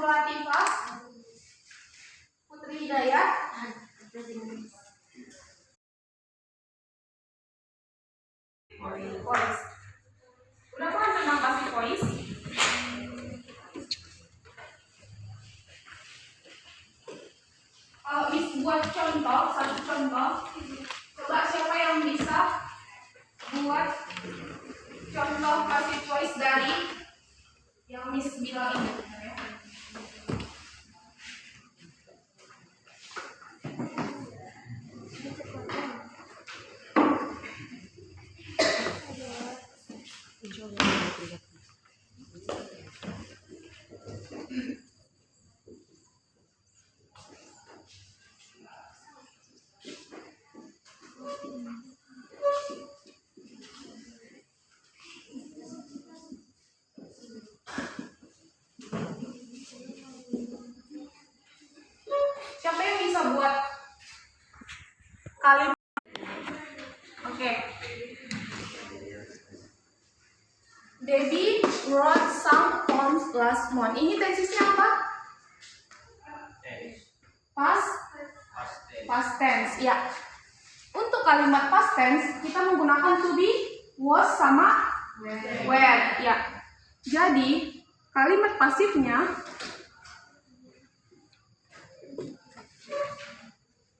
Nur Latifah, Putri Hidayat, voice. Udah paham tentang passive voice? Kalau buat contoh, satu contoh, coba siapa yang bisa buat contoh passive voice dari yang Miss bilang ini? Siapa yang bisa buat kalimat? Oke. Debbie wrote some poems last month. Ini tensisnya apa? Past tense. Ya. Untuk kalimat past tense kita menggunakan to be, was sama were. Ya. Jadi kalimat pasifnya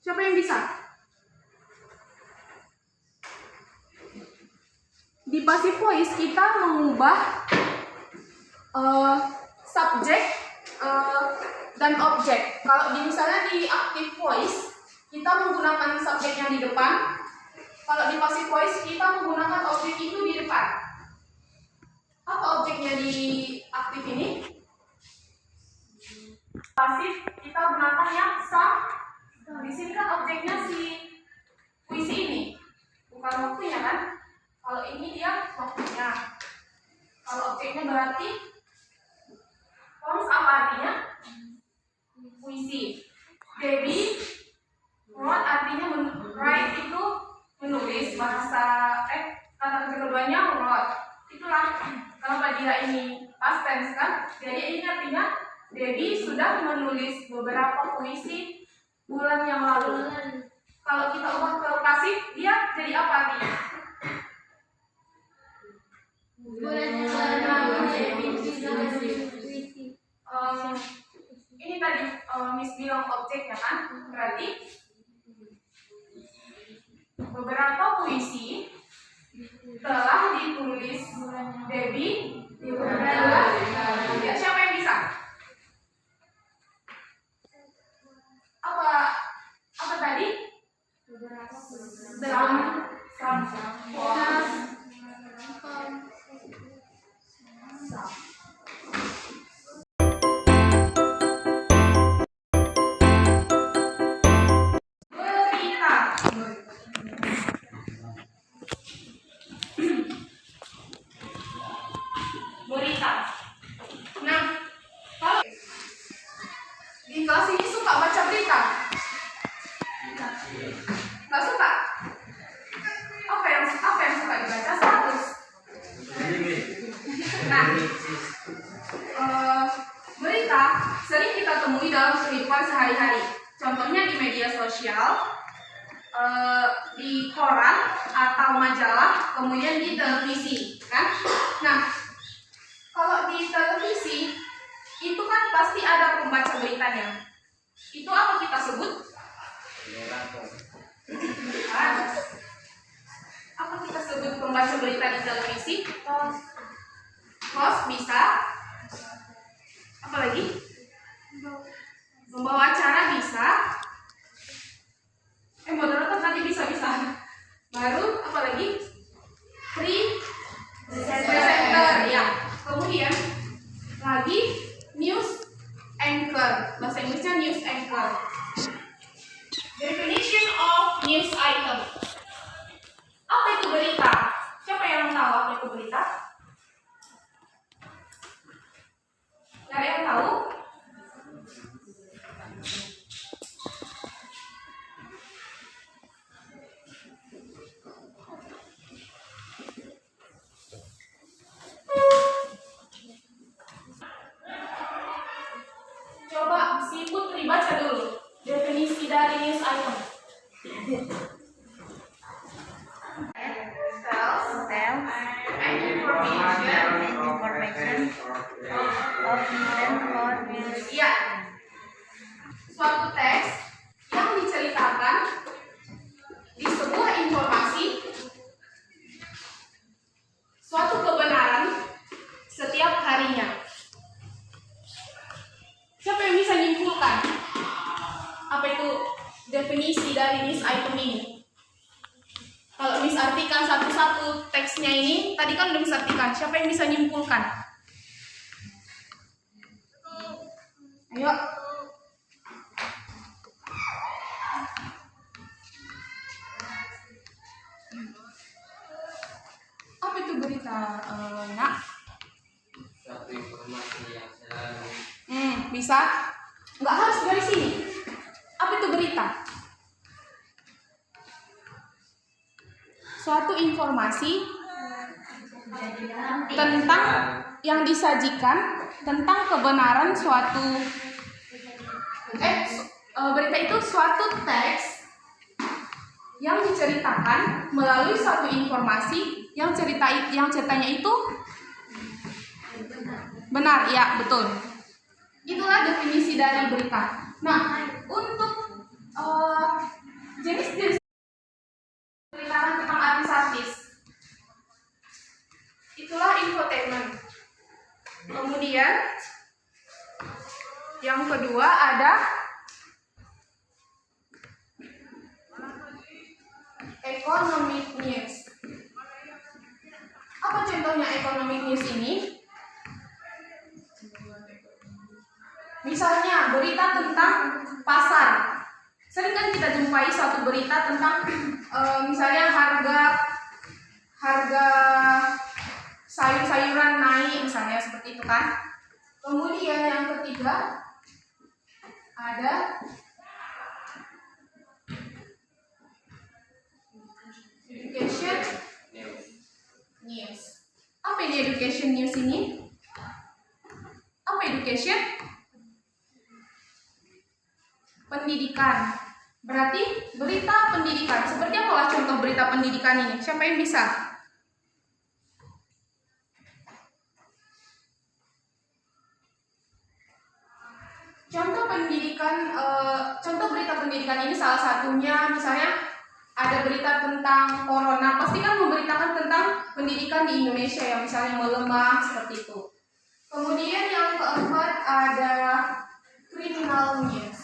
siapa yang bisa? Di passive voice kita mengubah subjek dan objek. Kalau misalnya di active voice kita menggunakan subjek yang di depan. Kalau di passive voice kita menggunakan objek itu di depan. Apa objeknya di aktif ini? Pasif kita gunakan yang some. Di sini kan objeknya si puisi ini, bukan waktunya kan? Kalau ini dia waktunya. Kalau objeknya berarti poems apa artinya? Puisi. Debbie wrote artinya write itu menulis, bahasa kata keduanya wrote. Itulah kenapa dia ini past tense kan? Jadi ini artinya Debbie sudah menulis beberapa puisi bulan yang lalu. Kalau kita ubah ke pasif, dia jadi apa artinya? Ini tadi Miss bilang objeknya kan? Berarti beberapa puisi telah ditulis Debbie di bulan. Ya, siapa yang bisa? Apa tadi? Berita. Nah, kalau di kelas ini suka baca berita? Nggak suka? Apa yang suka dibaca? Status. Nah, berita sering kita temui dalam kehidupan sehari-hari. Contohnya di media sosial, di koran atau majalah, kemudian di televisi, kan? Nah, kalau di televisi itu kan pasti ada pembaca beritanya. Itu apa kita sebut? Apa kita sebut pembaca berita di televisi? Host bisa. Apa lagi? Membawa acara bisa. Moderator tadi bisa. Baru apa lagi? Presenter ya. Kemudian lagi news anchor. Bahasa Inggrisnya news anchor. Definition of news item. Apa itu berita? Siapa yang tahu apa itu berita? Nggak ada yang tahu? si Putri baca dulu definisi dari news item. Tells and information of event or news. Ya, suatu teks yang diceritakan di sebuah informasi, suatu kebenaran setiap harinya. Siapa yang bisa nyimpulkan apa itu definisi dari news item ini? Kalau Miss artikan satu-satu teksnya ini, tadi kan udah Miss artikan. Siapa yang bisa nyimpulkan? Ayo. Apa itu berita, Nak? Suatu informasi yang selalu Bisa? Nggak harus dari sini. Apa itu berita? Suatu informasi tentang yang disajikan tentang kebenaran suatu berita itu suatu teks yang diceritakan melalui suatu informasi yang ceritanya itu benar, ya betul. Itulah definisi dari berita. Nah, untuk jenis-jenis berita tentang artis-artis, itulah infotainment. Kemudian yang kedua ada economic news. Apa contohnya economic news ini? Misalnya berita tentang pasar. Sering kan kita jumpai suatu berita tentang misalnya harga sayur-sayuran naik, misalnya seperti itu kan. Kemudian yang ketiga ada education news. Apa ini education news ini? Apa education? Pendidikan. Berarti berita pendidikan. Seperti apalah contoh berita pendidikan ini? Siapa yang bisa? Contoh pendidikan, contoh berita pendidikan ini salah satunya misalnya ada berita tentang corona. Pasti kan memberitakan tentang pendidikan di Indonesia yang misalnya melemah seperti itu. Kemudian yang keempat ada criminal news.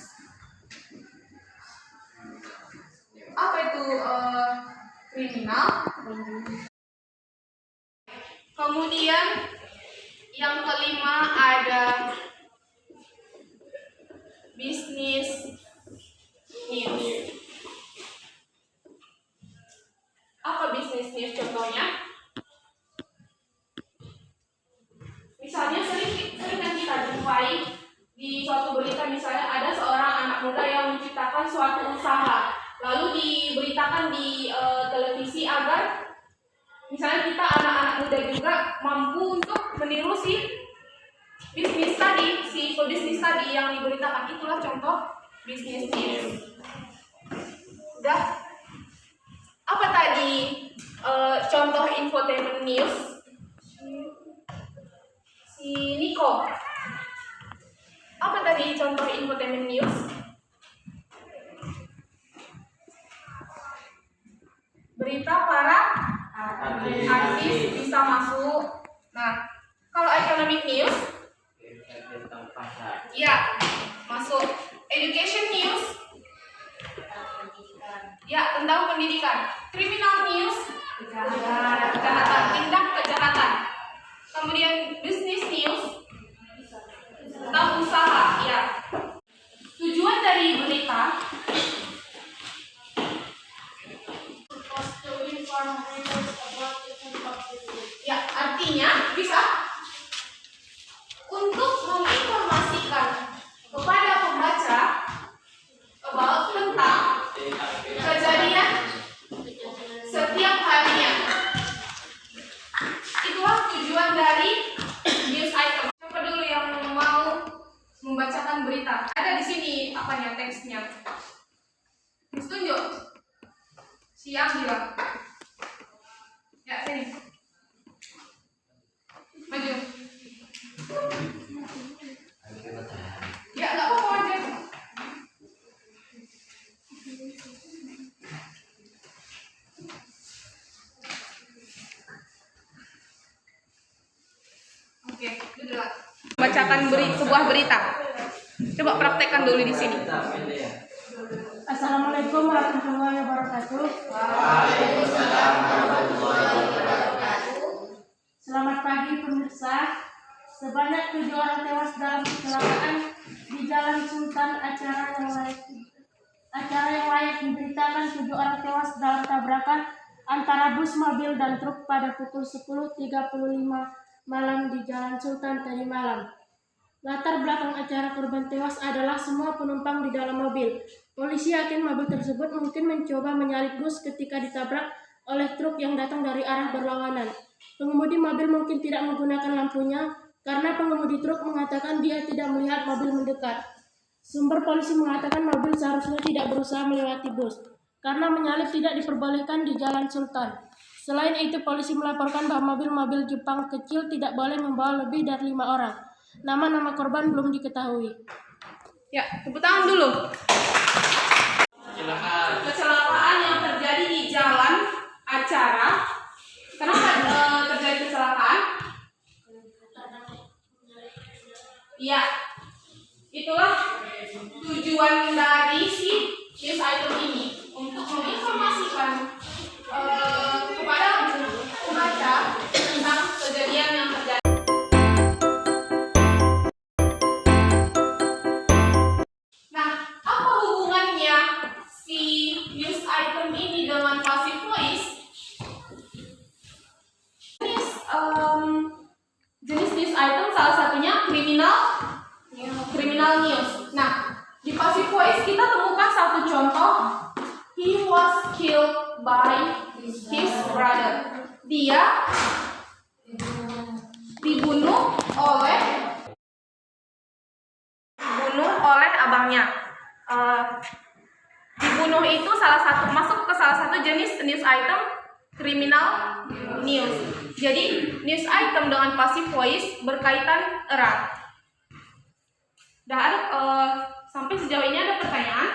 Apa itu kriminal? Kemudian yang kelima ada business news. Apa business news contohnya? Misalnya sering kan kita jumpai di suatu berita, misalnya ada seorang anak muda yang menciptakan suatu usaha, lalu diberitakan di televisi agar misalnya kita anak-anak muda juga mampu untuk meniru si pebisnis tadi yang diberitakan. Itulah contoh business news. Udah. Apa tadi contoh infotainment news? Si Niko. Apa tadi contoh infotainment news? Berita para artis bisa masuk. Nah, kalau economic news, tentang pasar. ya masuk. Education news, ya tentang pendidikan. Criminal news, kejahatan, tindak kejahatan. Kemudian business news, tentang usaha. Ya. Tujuan dari berita ya, artinya bisa untuk menginformasikan kepada membacakan berita. Ada di sini apanya teksnya. Terus tunjuk. Siang bilang. Ya, sini. Maju. Ya, nggak apa-apa aja. Oke, duduklah. Bacakan sebuah berita. Coba praktekkan dulu di sini. Assalamualaikum warahmatullahi wabarakatuh. Selamat pagi pemirsa. Sebanyak 7 orang tewas dalam kecelakaan di Jalan Sultan. Acara yang layak diberitakan 7 orang tewas dalam tabrakan antara bus, mobil, dan truk pada pukul 10.35 malam di Jalan Sultan tadi malam. Latar belakang acara korban tewas adalah semua penumpang di dalam mobil. Polisi yakin mobil tersebut mungkin mencoba menyalip bus ketika ditabrak oleh truk yang datang dari arah berlawanan. Pengemudi mobil mungkin tidak menggunakan lampunya karena pengemudi truk mengatakan dia tidak melihat mobil mendekat. Sumber polisi mengatakan mobil seharusnya tidak berusaha melewati bus karena menyalip tidak diperbolehkan di Jalan Sultan. Selain itu, polisi melaporkan bahwa mobil-mobil Jepang kecil tidak boleh membawa lebih dari 5 orang. Nama-nama korban belum diketahui. Ya, tepuk tangan dulu. Kecelakaan yang terjadi di jalan acara. Kenapa terjadi kecelakaan? Iya, itulah tujuan dari si news item ini, untuk menginformasikan kepada pembaca tentang kejadian yang terjadi. Nah, apa hubungannya si news item ini dengan passive voice? Jenis news item salah satunya criminal news. Nah, di passive voice kita temukan satu contoh. He was killed by his brother. Dia dibunuh oleh abangnya. Dibunuh itu masuk ke salah satu jenis news item criminal news. Jadi news item dengan passive voice berkaitan erat. Sampai sejauh ini ada pertanyaan?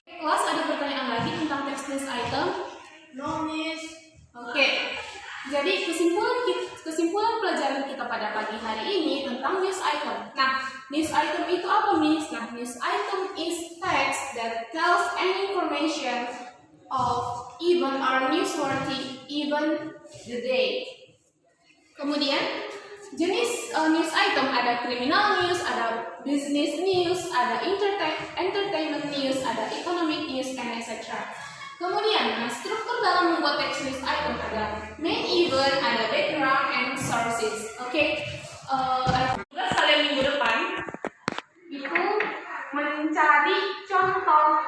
Kelas ada pertanyaan lagi tentang teks news item? No, Miss. Oke. Jadi kesimpulan pelajaran kita pada pagi hari ini tentang news item. Nah, news item itu apa, Miss? Nah, news item is text that tells any information of event or newsworthy event the day. Kemudian jenis news item ada criminal news, ada business news, ada entertainment news, ada economic news, and etc. Kemudian, struktur dalam membuat teks news item ada main event, ada background, and sources. Oke, tugas kalian minggu depan itu mencari contoh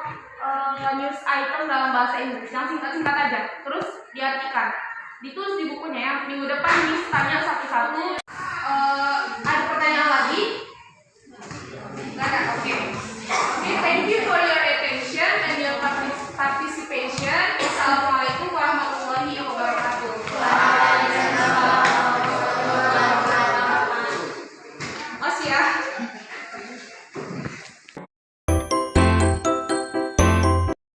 news item dalam bahasa Inggris yang singkat-singkat aja, terus diartikan, ditulis di bukunya ya. Minggu depan Miss tanya satu-satu. Ada pertanyaan lagi? Nggak ada, oke. Thank you for your attention and your participation. Assalamualaikum warahmatullahi wabarakatuh. Masih ya.